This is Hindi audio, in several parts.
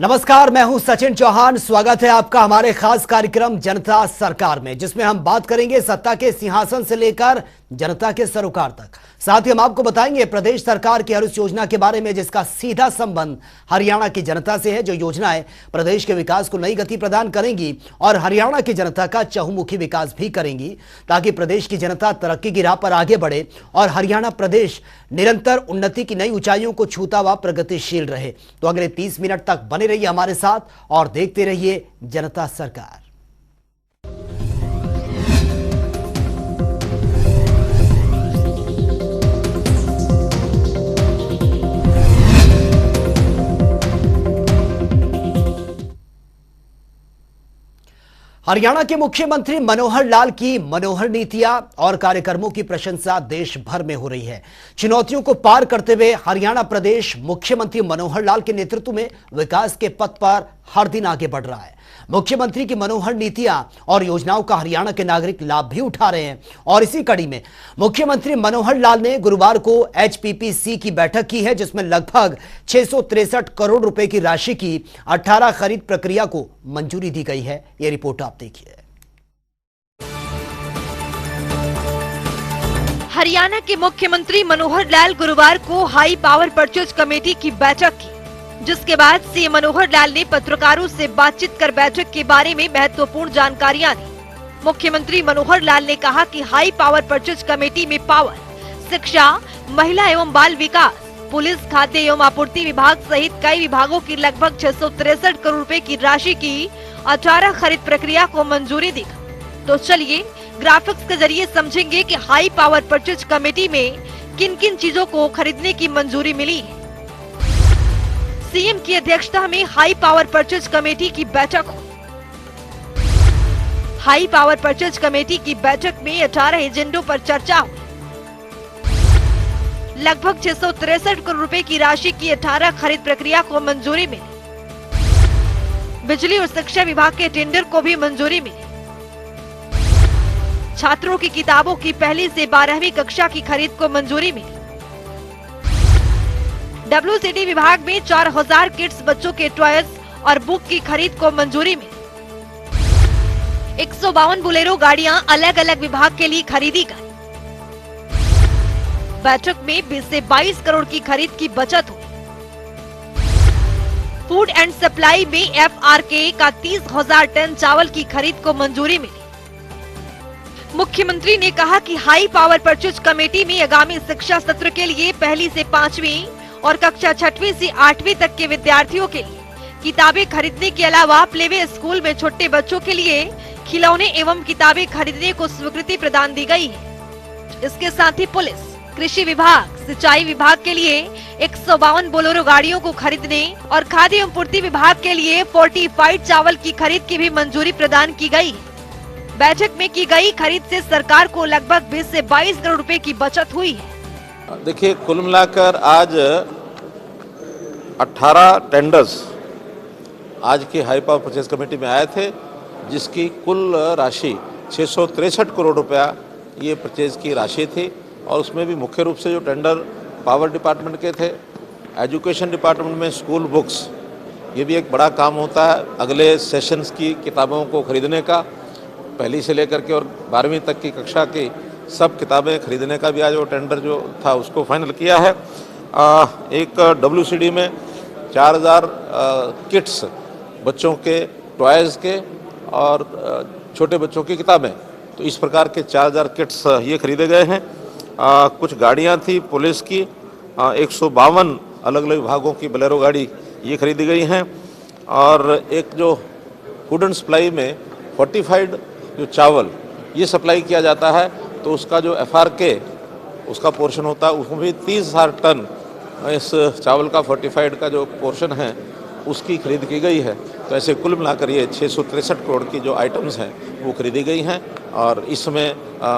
नमस्कार, मैं हूं सचिन चौहान। स्वागत है आपका हमारे खास कार्यक्रम जनता सरकार में, जिसमें हम बात करेंगे सत्ता के सिंहासन से लेकर जनता के सरोकार तक। साथ ही हम आपको बताएंगे प्रदेश सरकार की हर उस योजना के बारे में जिसका सीधा संबंध हरियाणा की जनता से है, जो योजनाएं प्रदेश के विकास को नई गति प्रदान करेंगी और हरियाणा की जनता का चहुमुखी विकास भी करेंगी, ताकि प्रदेश की जनता तरक्की की राह पर आगे बढ़े और हरियाणा प्रदेश निरंतर उन्नति की नई ऊंचाइयों को छूता हुआ प्रगतिशील रहे। तो अगले 30 मिनट तक बने रहिए हमारे साथ और देखते रहिए जनता सरकार। हरियाणा के मुख्यमंत्री मनोहर लाल की मनोहर नीतियां और कार्यक्रमों की प्रशंसा देश भर में हो रही है। चुनौतियों को पार करते हुए हरियाणा प्रदेश मुख्यमंत्री मनोहर लाल के नेतृत्व में विकास के पथ पर हर दिन आगे बढ़ रहा है। मुख्यमंत्री की मनोहर नीतियां और योजनाओं का हरियाणा के नागरिक लाभ भी उठा रहे हैं और इसी कड़ी में मुख्यमंत्री मनोहर लाल ने गुरुवार को HPPC की बैठक की है, जिसमें लगभग 663 करोड़ रुपए की राशि की 18 खरीद प्रक्रिया को मंजूरी दी गई है। यह रिपोर्ट आप देखिए। हरियाणा के मुख्यमंत्री मनोहर लाल गुरुवार को हाई पावर परचेज कमेटी की बैठक की, जिसके बाद सीएम मनोहर लाल ने पत्रकारों से बातचीत कर बैठक के बारे में महत्वपूर्ण जानकारियां दी। मुख्यमंत्री मनोहर लाल ने कहा कि हाई पावर परचेज कमेटी में पावर, शिक्षा, महिला एवं बाल विकास, पुलिस, खाद्य एवं आपूर्ति विभाग सहित कई विभागों की लगभग 663 करोड़ रुपए की राशि की 18 खरीद प्रक्रिया को मंजूरी दी। तो चलिए ग्राफिक्स के जरिए समझेंगे कि हाई पावर परचेज कमेटी में किन किन चीजों को खरीदने की मंजूरी मिली है। सीएम की अध्यक्षता में हाई पावर परचेज कमेटी की बैठक हुई। हाई पावर परचेज कमेटी की बैठक में 18 एजेंडों पर चर्चा हुई। लगभग 663 करोड़ रुपए की राशि की 18 खरीद प्रक्रिया को मंजूरी मिली। बिजली और शिक्षा विभाग के टेंडर को भी मंजूरी मिली। छात्रों की किताबों की पहली से 12वीं कक्षा की खरीद को मंजूरी मिली। WCD विभाग में 4000 किड्स बच्चों के टॉयज और बुक की खरीद को मंजूरी मिली। 152 बोलेरो गाड़ियां अलग अलग विभाग के लिए खरीदी गई। बैठक में 20 से 22 करोड़ की खरीद की बचत हुई। फूड एंड सप्लाई में FRK का 30,000 टन चावल की खरीद को मंजूरी मिली। मुख्यमंत्री ने कहा कि हाई पावर परचेज कमेटी में आगामी शिक्षा सत्र के लिए पहली से 5वीं और कक्षा 6वीं से 8वीं तक के विद्यार्थियों के लिए किताबें खरीदने के अलावा प्लेवे स्कूल में छोटे बच्चों के लिए खिलौने एवं किताबें खरीदने को स्वीकृति प्रदान दी गई है। इसके साथ ही पुलिस, कृषि विभाग, सिंचाई विभाग के लिए 152 बोलेरो गाड़ियों को खरीदने और खाद्य एवं पूर्ति विभाग के लिए फोर्टिफाइड चावल की खरीद की भी मंजूरी प्रदान की गई है। बैठक में की गई खरीद से सरकार को लगभग 20 से 22 करोड़ रुपए की बचत हुई है। देखिए, कुल मिलाकर आज 18 टेंडर्स आज की हाई पावर परचेज कमेटी में आए थे, जिसकी कुल राशि 663 करोड़ रुपया ये परचेज की राशि थी। और उसमें भी मुख्य रूप से जो टेंडर पावर डिपार्टमेंट के थे, एजुकेशन डिपार्टमेंट में स्कूल बुक्स, ये भी एक बड़ा काम होता है अगले सेशंस की किताबों को खरीदने का। पहली से लेकर के और 12वीं तक की कक्षा की सब किताबें खरीदने का भी आज वो टेंडर जो था उसको फाइनल किया है। एक WCD में 4000 किट्स बच्चों के टॉयज़ के और छोटे बच्चों की किताबें, तो इस प्रकार के 4000 किट्स ये खरीदे गए हैं। कुछ गाड़ियां थी पुलिस की, 152 अलग अलग विभागों की बोलेरो गाड़ी ये खरीदी गई हैं। और एक जो फूड एंड सप्लाई में फोर्टिफाइड जो चावल ये सप्लाई किया जाता है, तो उसका जो FRK उसका पोर्शन होता है, उसमें भी 30,000 टन इस चावल का फोर्टिफाइड का जो पोर्शन है उसकी खरीद की गई है। तो ऐसे कुल मिलाकर ये 663 करोड़ की जो आइटम्स हैं वो खरीदी गई हैं। और इसमें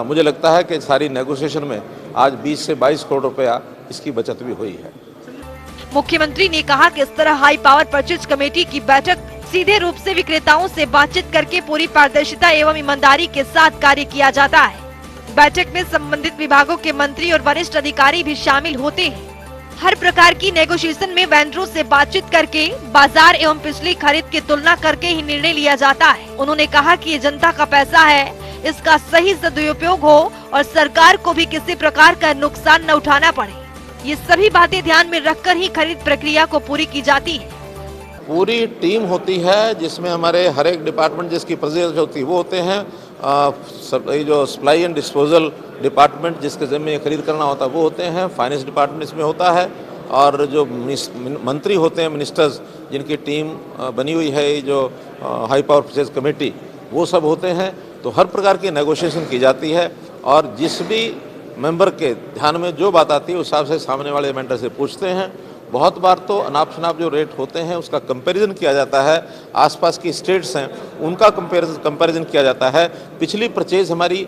मुझे लगता है कि सारी नेगोशिएशन में आज 20 से 22 करोड़ रुपया इसकी बचत भी हुई है। मुख्यमंत्री ने कहा कि इस तरह हाई पावर परचेज कमेटी की बैठक सीधे रूप से विक्रेताओं से बातचीत करके पूरी पारदर्शिता एवं ईमानदारी के साथ कार्य किया जाता है। बैठक में संबंधित विभागों के मंत्री और वरिष्ठ अधिकारी भी शामिल होते हैं। हर प्रकार की नेगोशिएशन में वेंडरों से बातचीत करके बाजार एवं पिछली खरीद की तुलना करके ही निर्णय लिया जाता है। उन्होंने कहा कि ये जनता का पैसा है, इसका सही सदुपयोग हो और सरकार को भी किसी प्रकार का नुकसान न उठाना पड़े। ये सभी बातें ध्यान में रखकर ही खरीद प्रक्रिया को पूरी की जाती है। पूरी टीम होती है जिसमें हमारे हर एक डिपार्टमेंट जिसकी प्रेजेंस होती है वो होते हैं। ये जो सप्लाई एंड डिस्पोजल डिपार्टमेंट जिसके ज़िम्मे खरीद करना होता है वो होते हैं। फाइनेंस डिपार्टमेंट इसमें होता है और जो मंत्री होते हैं, मिनिस्टर्स जिनकी टीम बनी हुई है, जो हाई पावर परचेज कमेटी, वो सब होते हैं। तो हर प्रकार की नेगोशिएशन की जाती है और जिस भी मेंबर के ध्यान में जो बात आती है उस हिसाब से सामने वाले वेंडर से पूछते हैं। बहुत बार तो अनाप शनाप जो रेट होते हैं उसका कंपैरिजन किया जाता है, आसपास की स्टेट्स हैं उनका कंपैरिजन किया जाता है। पिछली परचेज हमारी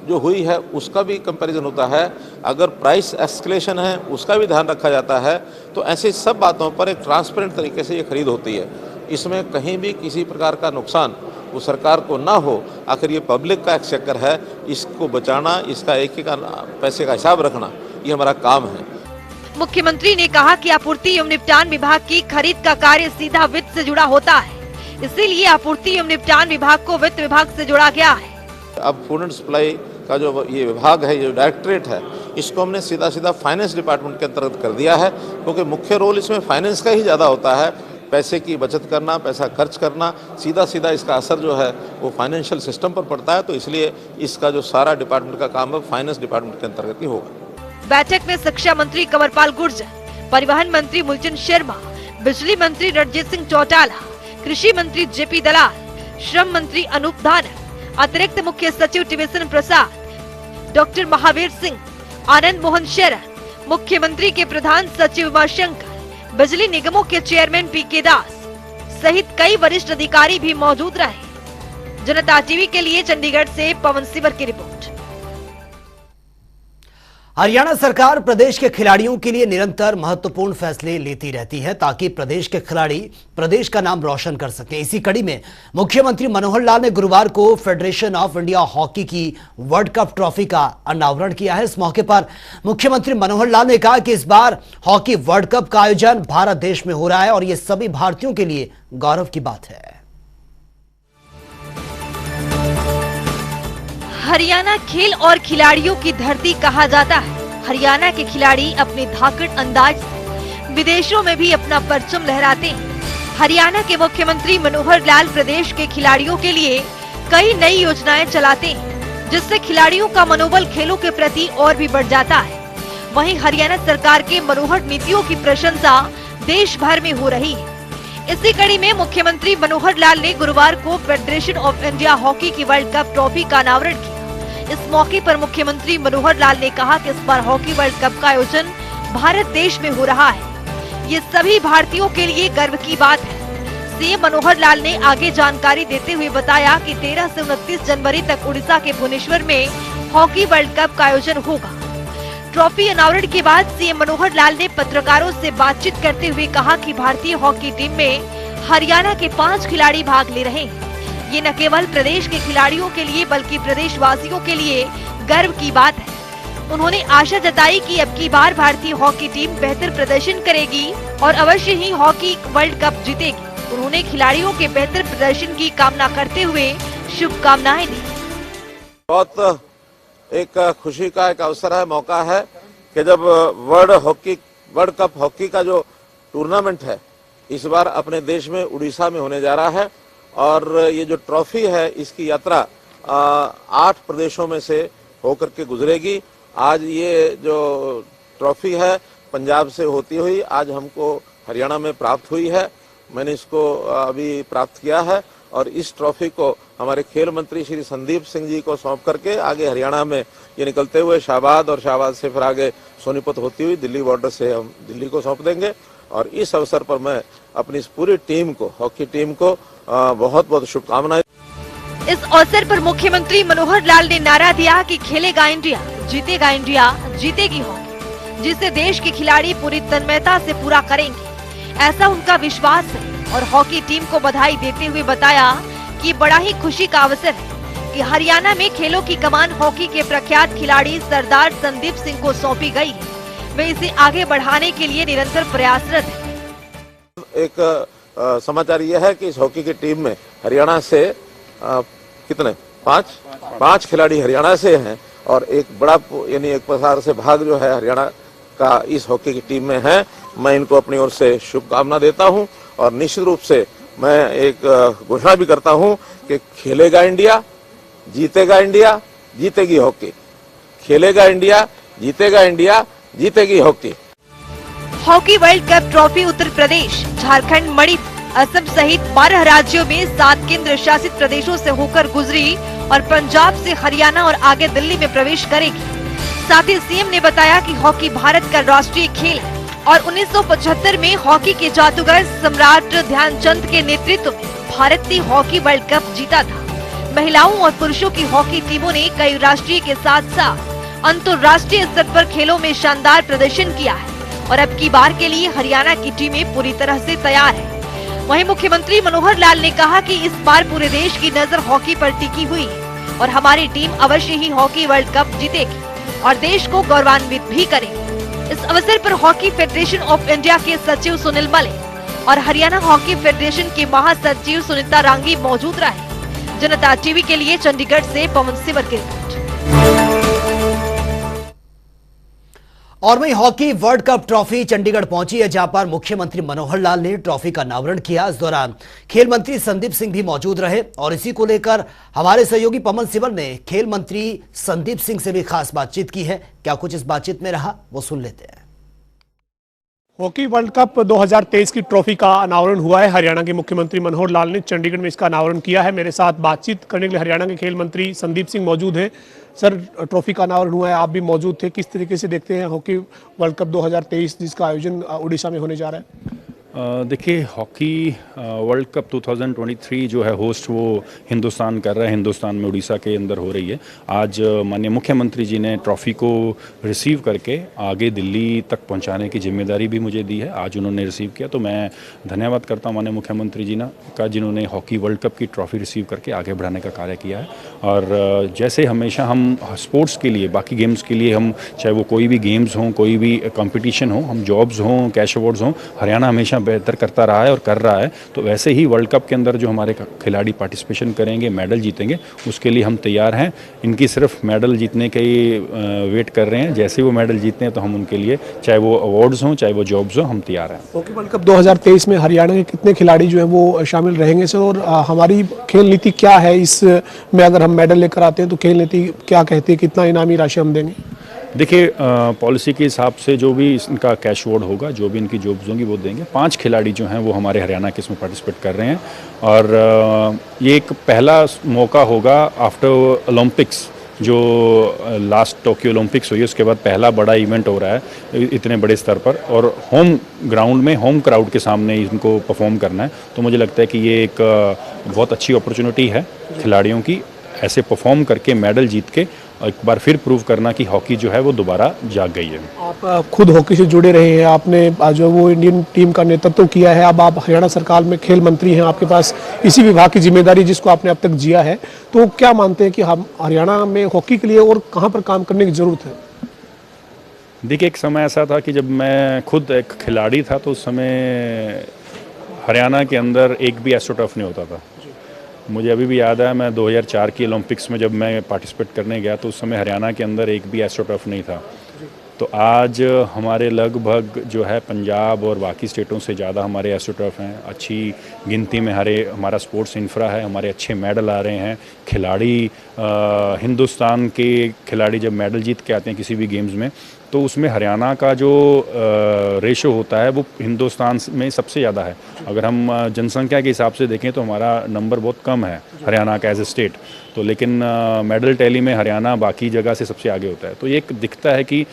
जो हुई है उसका भी कंपैरिजन होता है। अगर प्राइस एस्केलेशन है उसका भी ध्यान रखा जाता है। तो ऐसी सब बातों पर एक ट्रांसपेरेंट तरीके से ये खरीद होती है। इसमें कहीं भी किसी प्रकार का नुकसान वो सरकार को ना हो। आखिर ये पब्लिक का एक्सचेकर है, इसको बचाना, इसका एक एक पैसे का हिसाब रखना, ये हमारा काम है। मुख्यमंत्री ने कहा कि आपूर्ति एवं निपटान विभाग की खरीद का कार्य सीधा वित्त से जुड़ा होता है, इसीलिए आपूर्ति एवं निपटान विभाग को वित्त विभाग से जोड़ा गया है। अब फूड एंड सप्लाई का जो ये विभाग है, ये डायरेक्टरेट है, इसको हमने सीधा सीधा फाइनेंस डिपार्टमेंट के अंतर्गत कर दिया है, क्योंकि मुख्य रोल इसमें फाइनेंस का ही ज़्यादा होता है। पैसे की बचत करना, पैसा खर्च करना, सीधा सीधा इसका असर जो है वो फाइनेंशियल सिस्टम पर पड़ता है। तो इसलिए इसका जो सारा डिपार्टमेंट का काम है फाइनेंस डिपार्टमेंट के अंतर्गत ही होगा। बैठक में शिक्षा मंत्री कंवरपाल गुर्जर, परिवहन मंत्री मूलचंद शर्मा, बिजली मंत्री रणजीत सिंह चौटाला, कृषि मंत्री जेपी दलाल, श्रम मंत्री अनूप धानक, अतिरिक्त मुख्य सचिव टिवेसन प्रसाद, डॉक्टर महावीर सिंह, आनंद मोहन शरण, मुख्यमंत्री के प्रधान सचिव उमाशंकर, बिजली निगमों के चेयरमैन पीके दास सहित कई वरिष्ठ अधिकारी भी मौजूद रहे। जनता टीवी के लिए चंडीगढ़ से पवन सिवर की रिपोर्ट। हरियाणा सरकार प्रदेश के खिलाड़ियों के लिए निरंतर महत्वपूर्ण फैसले लेती रहती है ताकि प्रदेश के खिलाड़ी प्रदेश का नाम रोशन कर सकें। इसी कड़ी में मुख्यमंत्री मनोहर लाल ने गुरुवार को फेडरेशन ऑफ इंडिया हॉकी की वर्ल्ड कप ट्रॉफी का अनावरण किया है। इस मौके पर मुख्यमंत्री मनोहर लाल ने कहा कि इस बार हॉकी वर्ल्ड कप का आयोजन भारत देश में हो रहा है और ये सभी भारतीयों के लिए गौरव की बात है। हरियाणा खेल और खिलाड़ियों की धरती कहा जाता है। हरियाणा के खिलाड़ी अपने धाकड़ अंदाज से विदेशों में भी अपना परचम लहराते हैं। हरियाणा के मुख्यमंत्री मनोहर लाल प्रदेश के खिलाड़ियों के लिए कई नई योजनाएं चलाते हैं, जिससे खिलाड़ियों का मनोबल खेलों के प्रति और भी बढ़ जाता है। वहीं हरियाणा सरकार के मनोहर नीतियों की प्रशंसा देश भर में हो रही है। इसी कड़ी में मुख्यमंत्री मनोहर लाल ने गुरुवार को फेडरेशन ऑफ इंडिया हॉकी की वर्ल्ड कप ट्रॉफी का अनावरण किया। इस मौके पर मुख्यमंत्री मनोहर लाल ने कहा कि इस बार हॉकी वर्ल्ड कप का आयोजन भारत देश में हो रहा है। ये सभी भारतीयों के लिए गर्व की बात है। सीएम मनोहर लाल ने आगे जानकारी देते हुए बताया कि 13 से 29 जनवरी तक उड़ीसा के भुवनेश्वर में हॉकी वर्ल्ड कप का आयोजन होगा। ट्रॉफी अनावरण के बाद सीएम मनोहर लाल ने पत्रकारों से बातचीत करते हुए कहा कि भारतीय हॉकी टीम में हरियाणा के 5 खिलाड़ी भाग ले रहे हैं। ये न केवल प्रदेश के खिलाड़ियों के लिए बल्कि प्रदेशवासियों के लिए गर्व की बात है। उन्होंने आशा जताई कि अब की बार भारतीय हॉकी टीम बेहतर प्रदर्शन करेगी और अवश्य ही हॉकी वर्ल्ड कप जीतेगी। उन्होंने खिलाड़ियों के बेहतर प्रदर्शन की कामना करते हुए शुभकामनाएं दी। बहुत एक खुशी का एक अवसर है, मौका है कि जब वर्ल्ड कप हॉकी का जो टूर्नामेंट है इस बार अपने देश में उड़ीसा में होने जा रहा है और ये जो ट्रॉफी है इसकी यात्रा 8 प्रदेशों में से होकर के गुजरेगी। आज ये जो ट्रॉफी है पंजाब से होती हुई आज हमको हरियाणा में प्राप्त हुई है। मैंने इसको अभी प्राप्त किया है और इस ट्रॉफी को हमारे खेल मंत्री श्री संदीप सिंह जी को सौंप करके आगे हरियाणा में ये निकलते हुए शाहबाद और शाहबाद से फिर आगे सोनीपत होती हुई दिल्ली बॉर्डर से हम दिल्ली को सौंप देंगे। और इस अवसर पर मैं अपनी इस पूरी टीम को, हॉकी टीम को बहुत बहुत शुभकामनाएं। इस अवसर पर मुख्यमंत्री मनोहर लाल ने नारा दिया कि खेलेगा इंडिया, जीतेगा इंडिया, जीतेगी हॉकी, जिसे देश के खिलाड़ी पूरी तन्मयता से पूरा करेंगे, ऐसा उनका विश्वास है। और हॉकी टीम को बधाई देते हुए बताया कि बड़ा ही खुशी का अवसर है कि हरियाणा में खेलों की कमान हॉकी के प्रख्यात खिलाड़ी सरदार संदीप सिंह को सौंपी गई है। वे इसे आगे बढ़ाने के लिए निरंतर प्रयासरत हैं। एक समाचार यह है कि इस हॉकी की टीम में हरियाणा से कितने पांच खिलाड़ी हरियाणा से हैं और एक बड़ा यानी एक प्रसार से भाग जो है हरियाणा का इस हॉकी की टीम में है। मैं इनको अपनी ओर से शुभकामना देता हूं और निश्चित रूप से मैं एक घोषणा भी करता हूं कि खेलेगा इंडिया, जीतेगा इंडिया, जीतेगी हॉकी। खेलेगा इंडिया, जीतेगा इंडिया, जीतेगी hockey. Hockey world cup trophy Uttar Pradesh, Jharkhand, Manipur, Assam सहित 12 राज्यों में 7 केंद्र शासित प्रदेशों से होकर गुजरी और पंजाब से हरियाणा और आगे दिल्ली में प्रवेश करेगी। साथ ही सीएम ने बताया कि हॉकी भारत का राष्ट्रीय खेल है और 1975 में हॉकी के जादूगर सम्राट ध्यानचंद के नेतृत्व में भारत ने हॉकी वर्ल्ड कप जीता था। महिलाओं और पुरुषों की हॉकी टीमों ने कई राष्ट्रीय के साथ साथ अंतर्राष्ट्रीय स्तर पर खेलों में शानदार प्रदर्शन किया है और अब की बार के लिए हरियाणा की टीमें पूरी तरह से तैयार है। वहीं मुख्यमंत्री मनोहर लाल ने कहा कि इस बार पूरे देश की नजर हॉकी पर टिकी हुई है और हमारी टीम अवश्य ही हॉकी वर्ल्ड कप जीतेगी और देश को गौरवान्वित भी करेगी। इस अवसर पर हॉकी फेडरेशन ऑफ इंडिया के सचिव सुनील मलिक और हरियाणा हॉकी फेडरेशन के महासचिव सुनीता रांगी मौजूद रहे। जनता टीवी के लिए चंडीगढ़ से पवन सिवर की रिपोर्ट। और वहीं hockey world cup trophy Chandigarh पहुंची है, जहां पर मुख्यमंत्री मनोहर लाल ने ट्रॉफी का अनावरण किया। इस दौरान खेल मंत्री संदीप सिंह भी मौजूद रहे और इसी को लेकर हमारे सहयोगी पवन सिवर ने खेल मंत्री संदीप सिंह से भी खास बातचीत की है। क्या कुछ इस बातचीत में रहा, वो सुन लेते हैं। हॉकी वर्ल्ड कप 2023 की ट्रॉफी का अनावरण हुआ है। हरियाणा के मुख्यमंत्री मनोहर लाल ने चंडीगढ़ में इसका अनावरण किया है। मेरे साथ बातचीत करने के लिए हरियाणा के खेल मंत्री संदीप सिंह मौजूद हैं। सर, ट्रॉफी का अनावरण हुआ है, आप भी मौजूद थे। किस तरीके से देखते हैं हॉकी वर्ल्ड कप 2023 जिसका आयोजन उड़ीसा में होने जा रहा है? देखिए, हॉकी वर्ल्ड कप 2023 जो है होस्ट वो हिंदुस्तान कर रहा है। हिंदुस्तान में उड़ीसा के अंदर हो रही है। आज माननीय मुख्यमंत्री जी ने ट्रॉफी को रिसीव करके आगे दिल्ली तक पहुंचाने की जिम्मेदारी भी मुझे दी है। आज उन्होंने रिसीव किया तो मैं धन्यवाद करता हूं माननीय मुख्यमंत्री जी का, जिन्होंने हॉकी वर्ल्ड कप की ट्रॉफी रिसीव करके आगे बढ़ाने का कार्य किया है। और जैसे हमेशा हम स्पोर्ट्स के लिए, बाकी गेम्स के लिए, हम चाहे वो कोई भी गेम्स हों, कोई भी कॉम्पिटिशन हो, हम जॉब्स हों, कैश अवार्ड्स हों, हरियाणा हमेशा बेहतर करता रहा है और कर रहा है। तो वैसे ही वर्ल्ड कप के अंदर जो हमारे खिलाड़ी पार्टिसिपेशन करेंगे, मेडल जीतेंगे, उसके लिए हम तैयार हैं। इनकी सिर्फ मेडल जीतने के ही वेट कर रहे हैं। जैसे वो मेडल जीतते हैं तो हम उनके लिए, चाहे वो अवार्ड्स हों, चाहे वो जॉब्स हों, हम तैयार हैं। हॉकी वर्ल्ड कप 2023 में हरियाणा के कितने खिलाड़ी जो हैं वो शामिल रहेंगे सर, और हमारी खेल नीति क्या है इसमें? अगर हम मेडल लेकर आते हैं तो खेल नीति क्या कहती है, कितना इनामी राशि हम देंगे? देखिए, पॉलिसी के हिसाब से जो भी इनका कैश अवार्ड होगा, जो भी इनकी जॉब्स होंगी वो देंगे। 5 खिलाड़ी जो हैं वो हमारे हरियाणा के इसमें पार्टिसिपेट कर रहे हैं और ये एक पहला मौका होगा आफ्टर ओलंपिक्स, जो लास्ट टोक्यो ओलंपिक्स हुई, उसके बाद पहला बड़ा इवेंट हो रहा है इतने बड़े स्तर पर और होम ग्राउंड में, होम क्राउड के सामने इनको परफॉर्म करना है। तो मुझे लगता है कि ये एक बहुत अच्छी अपॉर्चुनिटी है खिलाड़ियों की, ऐसे परफॉर्म करके मेडल जीत के एक बार फिर प्रूव करना कि हॉकी जो है वो दोबारा जाग गई है। आप खुद हॉकी से जुड़े रहे हैं, आपने जो वो इंडियन टीम का नेतृत्व किया है, अब आप हरियाणा सरकार में खेल मंत्री हैं, आपके पास इसी विभाग की जिम्मेदारी जिसको आपने अब तक जिया है। तो क्या मानते हैं कि हम हरियाणा में हॉकी के लिए और कहाँ पर काम करने की ज़रूरत है? देखिए, एक समय ऐसा था कि जब मैं खुद एक खिलाड़ी था तो उस समय हरियाणा के अंदर एक भी एस्ट्रोटर्फ नहीं होता था। मुझे अभी भी याद है, मैं 2004 की ओलंपिक्स में जब मैं पार्टिसिपेट करने गया तो उस समय हरियाणा के अंदर एक भी एस्ट्रोटर्फ नहीं था। तो आज हमारे लगभग जो है पंजाब और बाकी स्टेटों से ज़्यादा हमारे एस्ट्रोटर्फ हैं। अच्छी गिनती में हमारा स्पोर्ट्स इंफ्रा है, हमारे अच्छे मेडल आ रहे हैं। खिलाड़ी, हिंदुस्तान के खिलाड़ी जब मेडल जीत के आते हैं किसी भी गेम्स में तो उसमें हरियाणा का जो रेशो होता है वो हिंदुस्तान में सबसे ज़्यादा है। अगर हम जनसंख्या के हिसाब से देखें तो हमारा नंबर बहुत कम है हरियाणा का एज ए स्टेट, तो लेकिन मेडल टैली में हरियाणा बाकी जगह से सबसे आगे होता है। तो ये एक दिखता है कि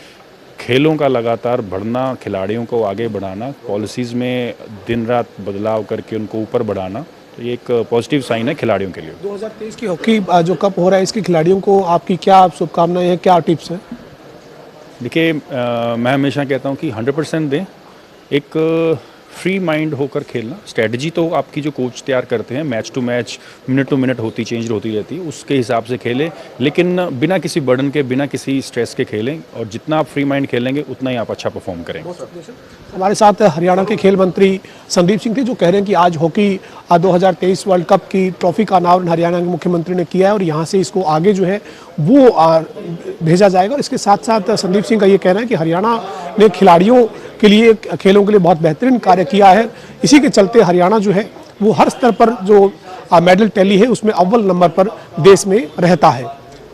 खेलों का लगातार बढ़ना, खिलाड़ियों को आगे बढ़ाना, पॉलिसीज़ में दिन रात बदलाव करके उनको ऊपर बढ़ाना, तो ये एक पॉजिटिव साइन है खिलाड़ियों के लिए। 2023 की हॉकी जो कप हो रहा है, इसके खिलाड़ियों को आपकी क्या शुभकामनाएं हैं, क्या टिप्स हैं? देखिए, मैं हमेशा कहता हूँ कि 100% दें। एक फ्री माइंड होकर खेलना। स्ट्रेटजी तो आपकी जो कोच तैयार करते हैं match to match, minute to minute change होती रहती है, उसके हिसाब से खेलें, लेकिन बिना किसी बर्डन के, बिना किसी स्ट्रेस के खेलें, और जितना आप फ्री माइंड खेलेंगे उतना ही आप अच्छा परफॉर्म करेंगे। हमारे साथ हरियाणा के खेल मंत्री संदीप सिंह थे, जो कह रहे हैं कि आज हॉकी 2023 वर्ल्ड कप की ट्रॉफी का अनावरण हरियाणा के मुख्यमंत्री ने किया है और यहाँ से इसको आगे जो है वो भेजा जाएगा। और इसके साथ साथ संदीप सिंह का ये कहना है कि हरियाणा ने खिलाड़ियों के लिए, खेलों के लिए बहुत बेहतरीन कार्य किया है। इसी के चलते हरियाणा जो है वो हर स्तर पर जो मेडल टैली है उसमें अव्वल नंबर पर देश में रहता है।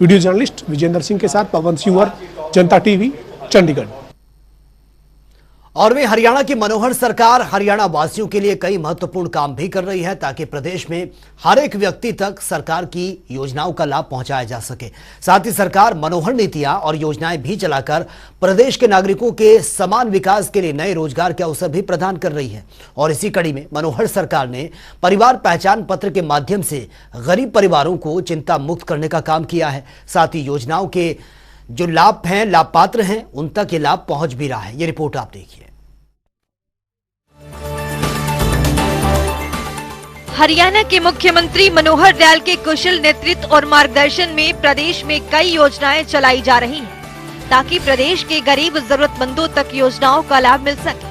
वीडियो जर्नलिस्ट विजेंद्र सिंह के साथ पवन सिंह, जनता टीवी, चंडीगढ़। और वे हरियाणा की मनोहर सरकार हरियाणा वासियों के लिए कई महत्वपूर्ण काम भी कर रही है ताकि प्रदेश में हर एक व्यक्ति तक सरकार की योजनाओं का लाभ पहुंचाया जा सके। साथ ही सरकार मनोहर नीतियां और योजनाएं भी चलाकर प्रदेश के नागरिकों के समान विकास के लिए नए रोजगार के अवसर भी प्रदान कर रही है। और इसी कड़ी में मनोहर सरकार ने परिवार पहचान पत्र के माध्यम से गरीब परिवारों को चिंता मुक्त करने का काम किया है। साथ ही योजनाओं के जो लाभ हैं, लाभ पात्र हैं, उन तक ये लाभ पहुंच भी रहा है। ये रिपोर्ट आप देखिए। हरियाणा के मुख्यमंत्री मनोहर लाल के कुशल नेतृत्व और मार्गदर्शन में प्रदेश में कई योजनाएं चलाई जा रही हैं ताकि प्रदेश के गरीब जरूरतमंदों तक योजनाओं का लाभ मिल सके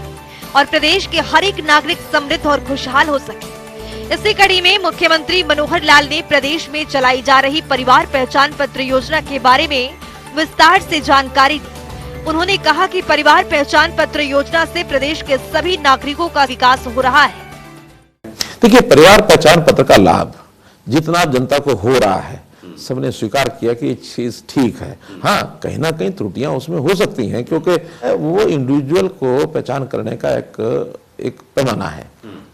और प्रदेश के हर एक नागरिक समृद्ध और खुशहाल हो सके। इसी कड़ी में मुख्यमंत्री मनोहर लाल ने प्रदेश में चलाई जा रही परिवार पहचान पत्र योजना के बारे में विस्तार से जानकारी दी। उन्होंने कहा कि परिवार पहचान पत्र योजना से प्रदेश के सभी नागरिकों का विकास हो रहा है। देखिए, परिवार पहचान पत्र का लाभ जितना जनता को हो रहा है, सबने स्वीकार किया कि ये चीज ठीक है। हाँ, कहीं ना कहीं त्रुटियां उसमें हो सकती हैं क्योंकि वो इंडिविजुअल को पहचान करने का एक पैमाना है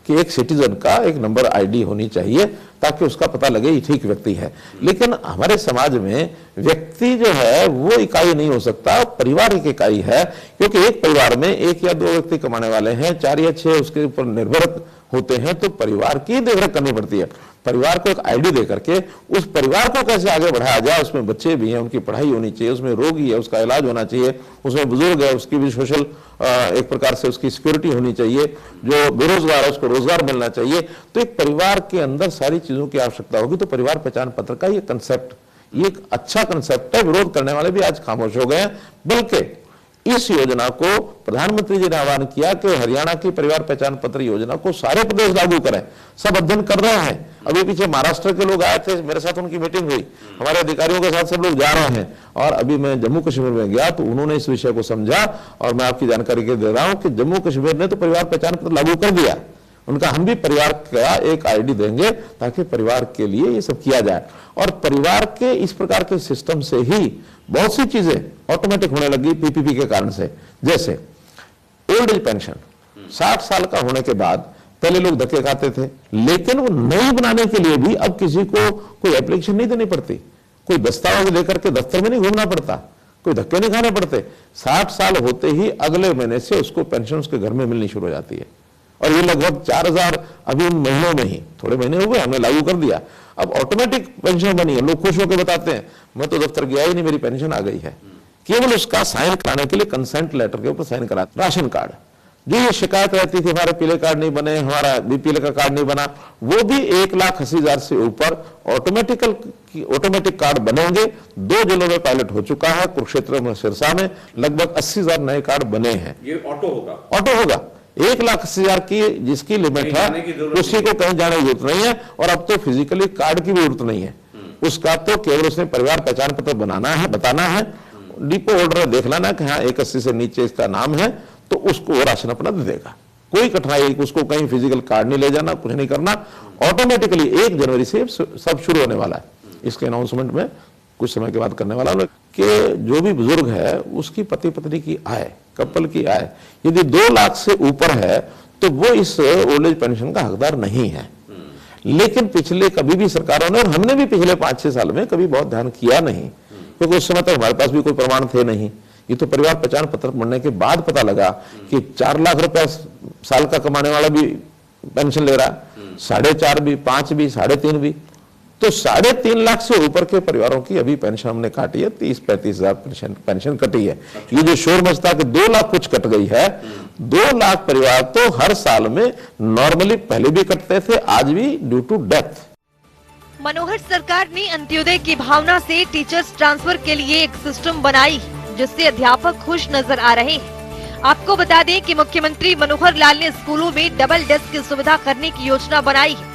कि एक सिटीजन का एक नंबर आईडी होनी चाहिए ताकि उसका पता लगे ये ठीक व्यक्ति है। लेकिन हमारे समाज में व्यक्ति जो है वो इकाई नहीं हो सकता, परिवार एक इकाई है, क्योंकि एक परिवार में एक या दो व्यक्ति कमाने वाले हैं, 4 या 6 उसके ऊपर निर्भर होते हैं, तो परिवार की देखरेख करनी पड़ती है। परिवार को एक आईडी दे करके उस परिवार को कैसे आगे बढ़ाया जाए, उसमें बच्चे भी हैं, उनकी पढ़ाई होनी चाहिए, उसमें रोगी है उसका इलाज होना चाहिए, उसमें बुजुर्ग है उसकी भी सोशल एक प्रकार से उसकी सिक्योरिटी होनी चाहिए, जो बेरोजगार है उसको रोजगार मिलना चाहिए। तो एक परिवार के अंदर सारी चीजों की आवश्यकता होगी। तो परिवार पहचान पत्र का ये कंसेप्ट, ये एक अच्छा कंसेप्ट है। विरोध करने वाले भी आज खामोश हो गए हैं, बल्कि इस योजना को प्रधानमंत्री जी ने आह्वान किया कि हरियाणा की परिवार पहचान पत्र योजना को सारे प्रदेश लागू करें। सब अध्ययन कर रहे हैं। अभी पीछे महाराष्ट्र के लोग आए थे, मेरे साथ उनकी मीटिंग हुई, हमारे अधिकारियों के साथ सब लोग जा रहे हैं। और अभी मैं जम्मू कश्मीर में गया तो उन्होंने इस विषय को समझा और मैं आपकी जानकारी के दे रहा हूं कि जम्मू कश्मीर ने तो परिवार पहचान पत्र लागू कर दिया। उनका हम भी परिवार का एक आईडी देंगे ताकि परिवार के लिए ये सब किया जाए। और परिवार के इस प्रकार के सिस्टम से ही बहुत सी चीजें ऑटोमेटिक होने लगी पीपीपी के कारण से। जैसे ओल्ड एज पेंशन 60 साल का होने के बाद पहले लोग धक्के खाते थे, लेकिन वो नई बनाने के लिए भी अब किसी को कोई एप्लीकेशन नहीं देनी पड़ती, कोई दस्तावेज लेकर के दफ्तर में नहीं घूमना पड़ता, कोई धक्के नहीं खाने पड़ते। 60 साल होते ही अगले महीने से उसको पेंशन उसके घर में मिलनी शुरू हो जाती है। और ये लगभग 4000 अभी महीनों में ही, थोड़े महीने हो गए हमने लागू कर दिया। अब ऑटोमेटिक पेंशन बनी है। लोग खुश होकर बताते हैं मैं तो दफ्तर गया ही नहीं, मेरी पेंशन आ गई है। केवल उसका साइन कराने के लिए कंसेंट लेटर के ऊपर साइन करा। राशन कार्ड, जो ये शिकायत रहती थी हमारे पीले कार्ड नहीं बने, हमारा बीपीएल का कार्ड नहीं बना, वो भी 1,80,000 से ऊपर ऑटोमेटिक कार्ड बनेंगे। 2 जिलों में पायलट हो चुका है, कुरुक्षेत्र में, सिरसा में लगभग 80,000 नए कार्ड बने हैं। ये ऑटो होगा, 1,80,000 की जिसकी लिमिट है उसी को कहीं जाने की जरूरत नहीं है। और अब तो फिजिकली कार्ड की भी जरूरत नहीं है, उसका तो केवल उसने परिवार पहचान पत्र बनाना है, बताना है, डिपो ऑर्डर देख लेना कि हाँ 180 से नीचे इसका नाम है, तो उसको राशन अपना दे देगा। कोई कठिनाई, उसको कहीं फिजिकल कार्ड नहीं ले जाना, कुछ नहीं करना। ऑटोमेटिकली 1 जनवरी से सब शुरू होने वाला है। इसके अनाउंसमेंट में कुछ समय के बाद करने वाला कि जो भी बुजुर्ग है उसकी पति पत्नी की आय, कपल की आय यदि 2 लाख से ऊपर है तो वो इस ओल्ड एज पेंशन का हकदार नहीं है। लेकिन पिछले कभी भी सरकारों ने, और हमने भी पिछले 5-6 साल में कभी बहुत ध्यान किया नहीं, क्योंकि उस समय तक हमारे पास भी कोई प्रमाण थे नहीं। ये तो परिवार पहचान पत्र बनने के बाद पता लगा कि 4 लाख रुपया साल का कमाने वाला भी पेंशन ले रहा है, 4.5 भी, 5 भी, 3.5 भी। तो 3.5 लाख से ऊपर के परिवारों की अभी पेंशन हमने काटी है, 30-35 हजार पेंशन कटी है। ये जो शोर मचता कि 2 लाख कुछ कट गई है, 2 लाख परिवार तो हर साल में नॉर्मली पहले भी कटते थे, आज भी ड्यू टू डेथ। मनोहर सरकार ने अंत्योदय की भावना से टीचर्स ट्रांसफर के लिए एक सिस्टम बनाई, जिससे अध्यापक खुश नजर आ रहे हैं। आपको बता दें कि मुख्यमंत्री मनोहर लाल ने स्कूलों में डबल डेस्क की सुविधा करने की योजना बनाई है,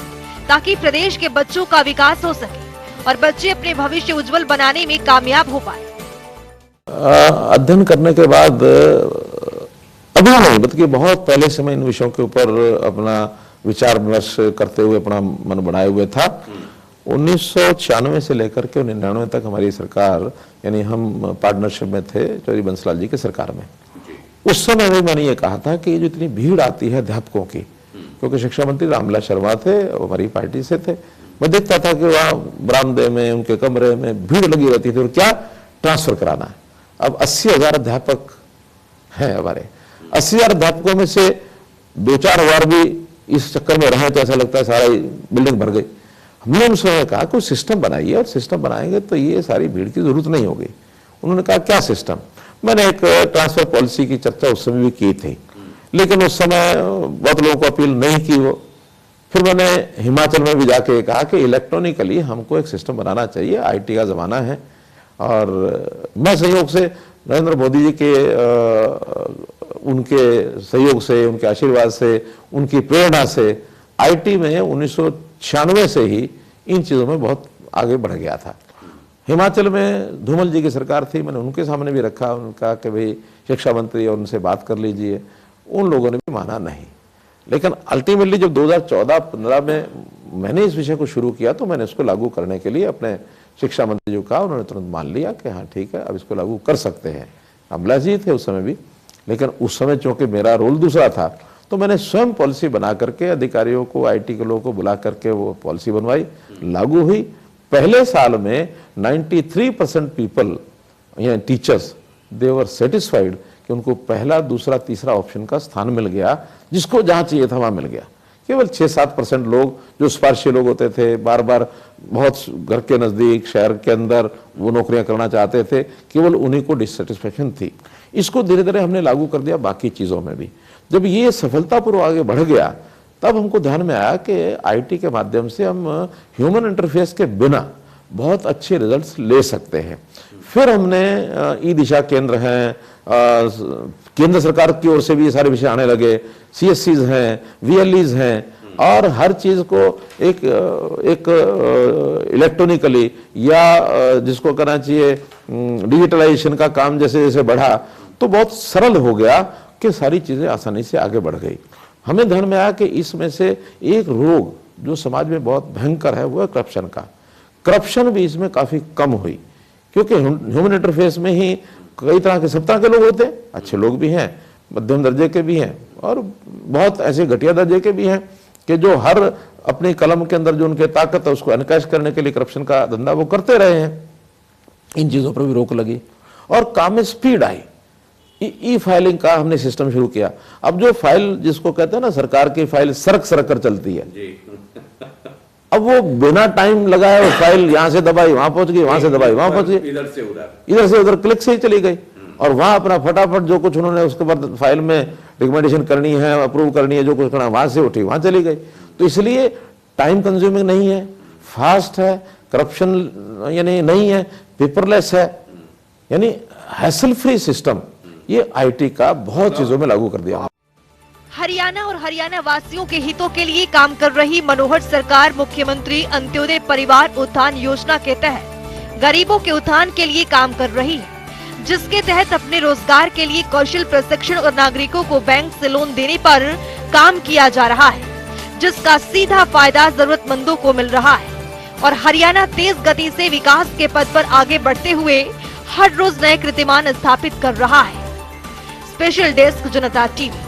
ताकि प्रदेश के बच्चों का विकास हो सके और बच्चे अपने भविष्य उज्जवल बनाने में कामयाब हो पाए। अध्ययन करने के बाद अभी नहीं, बल्कि बहुत पहले से मैं इन विषयों के ऊपर अपना विचार विमर्श करते हुए अपना मन बनाए हुए था। 1996 से लेकर के 99 तक हमारी सरकार, यानी हम पार्टनरशिप में थे चौधरी बंसलाल जी की सरकार में। उस समय में मैंने ये कहा था कि जो इतनी भीड़ आती है अध्यापकों की, क्योंकि शिक्षा मंत्री रामविलास शर्मा थे, वो हमारी पार्टी से थे, मैं देखता था कि वहाँ बरामदे में, उनके कमरे में भीड़ लगी रहती थी, और क्या ट्रांसफर कराना है। अब 80,000 अध्यापक हैं हमारे, 80,000 अध्यापकों में से 2-4 बार भी इस चक्कर में रहे तो ऐसा लगता है सारा बिल्डिंग भर गई। हमने उस समय कहा कोई सिस्टम बनाइए, और सिस्टम बनाएंगे तो ये सारी भीड़ की जरूरत नहीं होगी। उन्होंने कहा क्या सिस्टम? मैंने एक ट्रांसफर पॉलिसी की चर्चा उस समय भी की थी, लेकिन उस समय बहुत लोगों को अपील नहीं की वो। फिर मैंने हिमाचल में भी जाके कहा कि इलेक्ट्रॉनिकली हमको एक सिस्टम बनाना चाहिए, आईटी का ज़माना है। और मैं सहयोग से नरेंद्र मोदी जी के उनके सहयोग से, उनके आशीर्वाद से, उनकी प्रेरणा से आईटी में 1996 से ही इन चीज़ों में बहुत आगे बढ़ गया था। हिमाचल में धूमल जी की सरकार थी, मैंने उनके सामने भी रखा, उनका कि भाई शिक्षा मंत्री और उनसे बात कर लीजिए। उन लोगों ने भी माना नहीं, लेकिन अल्टीमेटली जब 2014-15 में मैंने इस विषय को शुरू किया तो मैंने इसको लागू करने के लिए अपने शिक्षा मंत्री जी को कहा, उन्होंने तुरंत मान लिया कि हाँ ठीक है, अब इसको लागू कर सकते हैं। रामविलास जी थे उस समय भी, लेकिन उस समय चूंकि मेरा रोल दूसरा था, तो मैंने स्वयं पॉलिसी बना करके अधिकारियों को, आईटी के लोगों को बुला करके वो पॉलिसी बनवाई, लागू हुई। पहले साल में 93% पीपल, यानी टीचर्स, दे वर सेटिस्फाइड कि उनको पहला, दूसरा, तीसरा ऑप्शन का स्थान मिल गया, जिसको जहां चाहिए था वहां मिल गया। केवल 6-7% लोग जो स्पार्शी लोग होते थे, बार बार बहुत घर के नजदीक, शहर के अंदर वो नौकरियां करना चाहते थे, केवल उन्हीं को डिससेटिस्फेक्शन थी। इसको धीरे धीरे हमने लागू कर दिया बाकी चीजों में भी। जब ये सफलतापूर्वक आगे बढ़ गया, तब हमको ध्यान में आया कि आईटी के माध्यम से हम ह्यूमन इंटरफेस के बिना बहुत अच्छे रिजल्ट्स ले सकते हैं। फिर हमने ई दिशा केंद्र हैं, केंद्र सरकार की ओर से भी ये सारे विषय आने लगे, CSCs हैं, VLEs हैं, और हर चीज को एक इलेक्ट्रॉनिकली या जिसको करना चाहिए डिजिटलाइजेशन का काम जैसे जैसे बढ़ा, तो बहुत सरल हो गया कि सारी चीजें आसानी से आगे बढ़ गई। हमें ध्यान में आया कि इसमें से एक रोग जो समाज में बहुत भयंकर है वो है करप्शन का। करप्शन भी इसमें काफी कम हुई, क्योंकि ह्यूमन इंटरफेस में ही कई तरह के, सब तरह के लोग होते हैं, अच्छे लोग भी हैं, मध्यम दर्जे के भी हैं, और बहुत ऐसे घटिया दर्जे के भी हैं कि जो हर अपनी कलम के अंदर जो उनके ताकत है उसको एनकैश करने के लिए करप्शन का धंधा वो करते रहे हैं। इन चीजों पर भी रोक लगी और काम में स्पीड आई। ई फाइलिंग का हमने सिस्टम शुरू किया। अब जो फाइल जिसको कहते हैं ना, सरकार की फाइल सरक सरक कर चलती है, अब वो बिना टाइम लगाए वो फाइल यहां से दबाई वहां पहुंच गई, वहां से दबाई वहां पहुंच गई, इधर से उधर क्लिक से ही चली गई, और वहां अपना फटाफट जो कुछ उन्होंने उसके बाद फाइल में रिकमेंडेशन करनी है, अप्रूव करनी है, जो कुछ करना वहां से उठी वहां चली गई। तो इसलिए टाइम कंज्यूमिंग नहीं है, फास्ट है, करप्शन यानी नहीं है, पेपरलेस है, यानी हैसल फ्री सिस्टम ये आईटी का बहुत चीजों में लागू कर दिया। हरियाणा और हरियाणा वासियों के हितों के लिए काम कर रही मनोहर सरकार मुख्यमंत्री अंत्योदय परिवार उत्थान योजना के तहत गरीबों के उत्थान के लिए काम कर रही है, जिसके तहत अपने रोजगार के लिए कौशल प्रशिक्षण और नागरिकों को बैंक से लोन देने पर काम किया जा रहा है, जिसका सीधा फायदा जरूरतमंदों को मिल रहा है। और हरियाणा तेज गति से विकास के पथ पर आगे बढ़ते हुए हर रोज नए कीर्तिमान स्थापित कर रहा है। स्पेशल डेस्क, जनता टीवी।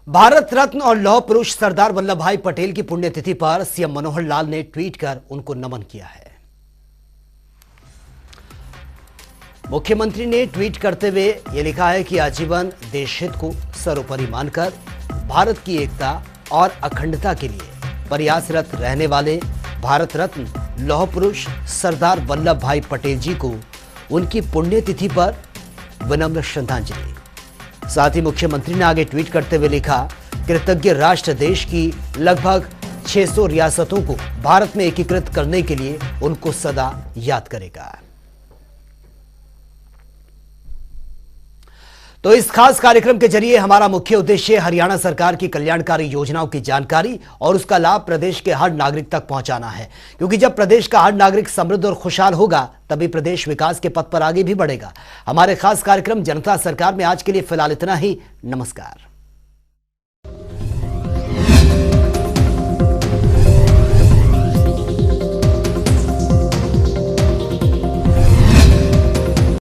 भारत रत्न और लौह पुरुष सरदार वल्लभ भाई पटेल की पुण्यतिथि पर सीएम मनोहर लाल ने ट्वीट कर उनको नमन किया है। मुख्यमंत्री ने ट्वीट करते हुए यह लिखा है कि आजीवन देश हित को सर्वोपरि मानकर भारत की एकता, और अखंडता के लिए प्रयासरत रहने वाले भारत रत्न लौह पुरुष सरदार वल्लभ भाई पटेल जी को उनकी पुण्यतिथि पर विनम्र श्रद्धांजलि। साथ ही मुख्यमंत्री ने आगे ट्वीट करते हुए लिखा, कृतज्ञ राष्ट्र देश की लगभग 600 रियासतों को भारत में एकीकृत करने के लिए उनको सदा याद करेगा। तो इस खास कार्यक्रम के जरिए हमारा मुख्य उद्देश्य हरियाणा सरकार की कल्याणकारी योजनाओं की जानकारी और उसका लाभ प्रदेश के हर नागरिक तक पहुंचाना है, क्योंकि जब प्रदेश का हर नागरिक समृद्ध और खुशहाल होगा तभी प्रदेश विकास के पथ पर आगे भी बढ़ेगा। हमारे खास कार्यक्रम जनता सरकार में आज के लिए फिलहाल इतना ही। नमस्कार।